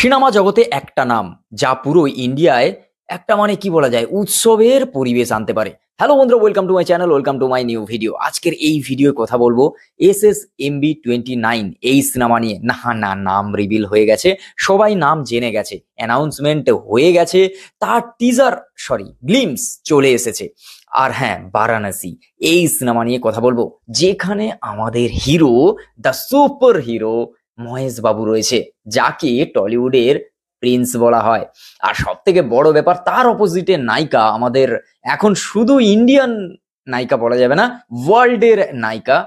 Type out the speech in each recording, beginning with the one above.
Cinema জগতে একটা নাম যা পুরো ইন্ডিয়ায় একটা মানে কি বলা যায় উৎসবের পরিবেশ আনতে পারে। হ্যালো বন্ধুরা, welcome to my channel, welcome to my new video. আজকের এই ভিডিও কথা বলবো SSMB29 এই সিনেমা নিয়ে। না না, নাম রিভিল হয়ে গেছে, সবাই নাম জেনে গেছে, অ্যানাউন্সমেন্ট হয়ে গেছে, তার টিজার গ্লিমস চলে এসেছে। আর হ্যাঁ, বারাণসী এই সিনেমা নিয়ে কথা বলবো, যেখানে আমাদের hero, the super hero Mahesh বাবু রয়েছে, যাকে টলিউডের প্রিন্স বলা হয়। আর সব থেকে বড় ব্যাপার, তার অপোজিটে নায়িকা আমাদের এখন শুধু ইন্ডিয়ান নায়িকা বলা যাবে না, ওয়ার্ল্ডের নায়িকা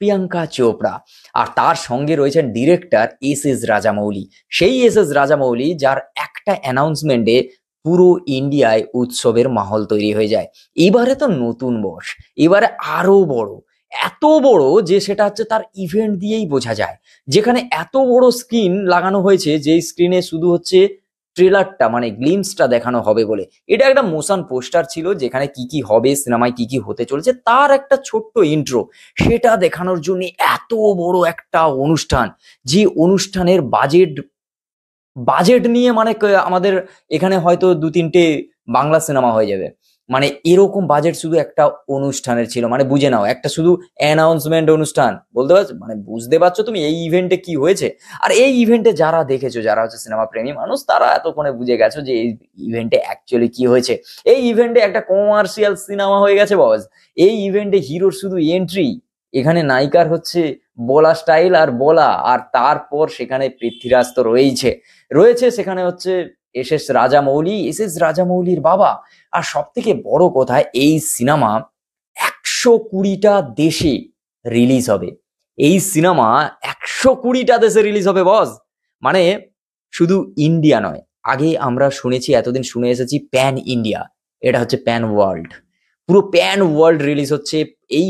প্রিয়াঙ্কা চোপড়া। আর তার সঙ্গে রয়েছেন ডিরেক্টর SS রাজামৌলি, সেই SS রাজামৌলি যার একটা অ্যানাউন্সমেন্টে পুরো ইন্ডিয়ায় উৎসবের মাহল তৈরি হয়ে যায়। এবারে তো নতুন বর্ষ, এবারে আরো বড়, এত বড় যে সেটা হচ্ছে তার ইভেন্ট দিয়েই বোঝা যায়। যেখানে এত বড় স্ক্রিন লাগানো হয়েছে, যে স্ক্রিনে শুধু হচ্ছে ট্রেলারটা মানে গ্লিমসটা দেখানো হবে বলে। এটা একটা মোশন পোস্টার ছিল, যেখানে কি কি হবে, সিনেমায় কি কি হতে চলেছে তার একটা ছোট্ট ইন্ট্রো, সেটা দেখানোর জন্য এত বড় একটা অনুষ্ঠান। যে অনুষ্ঠানের বাজেট নিয়ে মানে আমাদের এখানে হয়তো 2-3টে বাংলা সিনেমা হয়ে যাবে। মানে এরকম বাজেট শুধু একটা অনুষ্ঠানের ছিল। মানে বুঝে নাও, একটা শুধু অ্যানাউন্সমেন্ট অনুষ্ঠান, বলতে পারছো মানে বুঝতে পারছো তুমি এই ইভেন্টে কি হয়েছে। আর এই ইভেন্টে যারা দেখেছো, যারা হচ্ছে সিনেমা প্রেমী মানুষ, তারা এতক্ষণে বুঝে গেছো যে এই ইভেন্টে অ্যাকচুয়ালি কি হয়েছে। এই ইভেন্টে একটা কমার্শিয়াল সিনেমা হয়ে গেছে বস। এই ইভেন্টে হিরোর শুধু এন্ট্রি, এখানে নায়িকার হচ্ছে বলা স্টাইল আর বলা, আর তারপর সেখানে পৃথ্বীরাজ তো রয়েছে সেখানে হচ্ছে SS রাজামৌলির বাবা। আর সব থেকে বড় কথা, এই সিনেমা 120টা দেশে রিলিজ হবে। এই সিনেমা 120টা দেশে রিলিজ হবে বস। মানে শুধু ইন্ডিয়া নয়, আগে আমরা শুনেছি, এতদিন শুনে এসেছি প্যান ইন্ডিয়া, এটা হচ্ছে প্যান ওয়ার্ল্ড। পুরো প্যান ওয়ার্ল্ড রিলিজ হচ্ছে। এই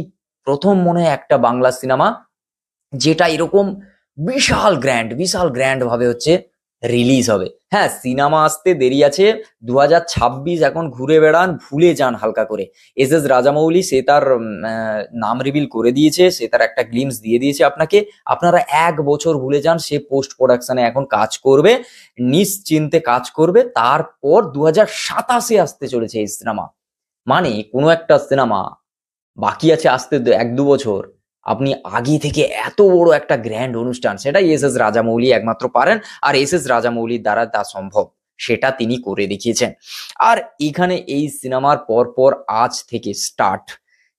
প্রথম মনে হয় একটা বাংলা সিনেমা যেটা এরকম বিশাল গ্র্যান্ড ভাবে হচ্ছে রিলিজ হবে। হ্যাঁ, সিনেমা আসতে দেরি আছে, 2026 এখন ঘুরে বেড়ান, ভুলে যান হালকা করে। SS রাজামৌলি সে তার নাম রিভিল করে দিয়েছে, সে তার একটা গ্লিমস দিয়ে দিয়েছে আপনাকে। আপনারা 1 বছর ভুলে যান, সে পোস্ট প্রোডাকশনে এখন কাজ করবে, নিশ্চিন্তে কাজ করবে। তারপর 2027 আসতে চলেছে এই সিনেমা। মানে কোনো একটা সিনেমা বাকি আছে আসতে 1-2 বছর, আপনি আগে থেকে এত বড় একটা গ্র্যান্ড অনুষ্ঠান, সেটাই SS রাজামৌলি একমাত্র পারেন। আর SS রাজামৌলির দ্বারা তা সম্ভব, সেটা তিনি করে দেখিয়েছেন। আর এখানে এই সিনেমার পর আজ থেকে স্টার্ট,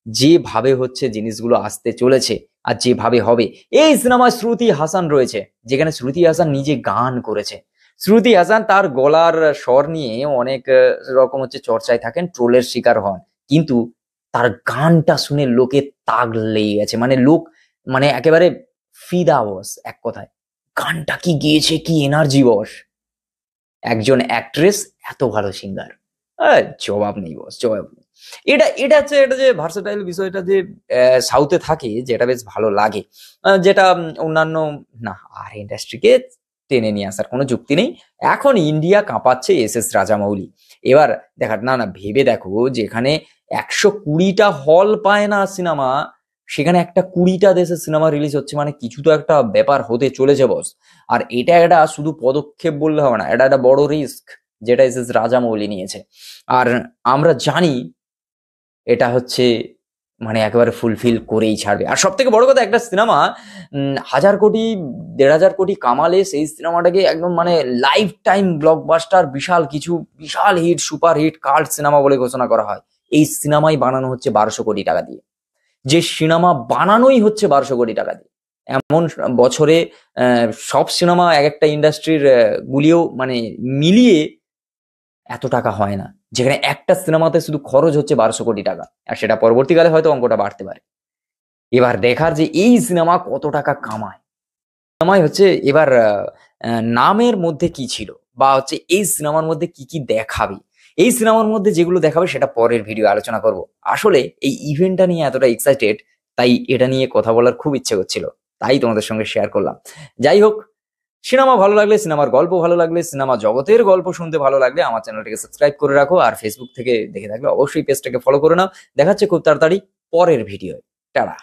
যেভাবে হচ্ছে জিনিসগুলো আসতে চলেছে আর যেভাবে হবে। এই সিনেমায় শ্রুতি হাসান রয়েছে, যেখানে শ্রুতি হাসান নিজে গান করেছে। শ্রুতি হাসান তার গলার স্বর নিয়ে অনেক রকম হচ্ছে চর্চায় থাকেন, ট্রোলের শিকার হন, কিন্তু তার গানটা শুনে লোকে তাক লেগে গেছে। মানে লোক মানে একেবারে ফিদা বস। এক কথায় গানটা কি গিয়েছে, কি এনার্জি বস। একজন অ্যাক্ট্রেস, এত ভালো সিঙ্গার, জবাব নেই বস, জবাব নেই। এটা হচ্ছে এটা যে ভার্সেটাইল বিষয়টা যে সাউথে থাকে, যেটা বেশ ভালো লাগে, যেটা অন্যান্য না, আর ইন্ডাস্ট্রিকে টেনে নিয়ে আসার কোনো যুক্তি নেই। এখন ইন্ডিয়া কাঁপাচ্ছে SS রাজামৌলি। এবার না না, ভেবে দেখো, যেখানে 120টা হল পায় না সিনেমা, সেখানে একটা 20টা দেশে সিনেমা রিলিজ হচ্ছে, মানে কিছু তো একটা ব্যাপার হতে চলেছে বস। আর এটা একটা শুধু পদক্ষেপ বললে হবে না, এটা একটা বড় রিস্ক যেটা SS রাজামৌলি নিয়েছে। আর আমরা জানি এটা হচ্ছে মানে একেবারে ফুলফিল করেই ছাড়বে। আর সব থেকে বড় কথা, একটা সিনেমা 1000 কোটি 1500 কোটি কামালে, সেই সিনেমাটাকে একদম মানে লাইফ টাইম ব্লকবাস্টার, বিশাল hit, super hit, cult cinema বলে ঘোষণা করা হয়। এই সিনেমাই বানানো হচ্ছে 1200 কোটি টাকা দিয়ে। যে সিনেমা বানানোই হচ্ছে 1200 কোটি টাকা দিয়ে। এমন বছরে সব সিনেমা এক একটা ইন্ডাস্ট্রির গুলিও মানে মিলিয়ে এত টাকা হয় না, যেখানে একটা সিনেমাতে শুধু খরচ হচ্ছে 1200 কোটি টাকা। আর সেটা পরবর্তীকালে হয়তো অঙ্কটা বাড়তে পারে। এবার দেখার যে এই সিনেমা কত টাকা কামায়। সিনেমায় হচ্ছে এবার নামের মধ্যে কি ছিল, বা হচ্ছে এই সিনেমার মধ্যে কি কি দেখাবে। এই সিনেমার মধ্যে যেগুলো দেখাবে সেটা পরের ভিডিও আলোচনা করব। আসলে এই ইভেন্টটা নিয়ে এতটা এক্সাইটেড, তাই এটা নিয়ে কথা বলার খুব ইচ্ছে করছিল, তাই তোমাদের সঙ্গে শেয়ার করলাম। যাই হোক, সিনেমা ভালো লাগলে, সিনেমার গল্প ভালো লাগলে, সিনেমা জগতের গল্প শুনতে ভালো লাগলে আমার চ্যানেলটাকে সাবস্ক্রাইব করে রাখো। আর ফেসবুক থেকে দেখে থাকলে অবশ্যই পেজটাকে ফলো করে নাও। দেখাচ্ছে খুব তাড়াতাড়ি পরের ভিডিও। টাটা।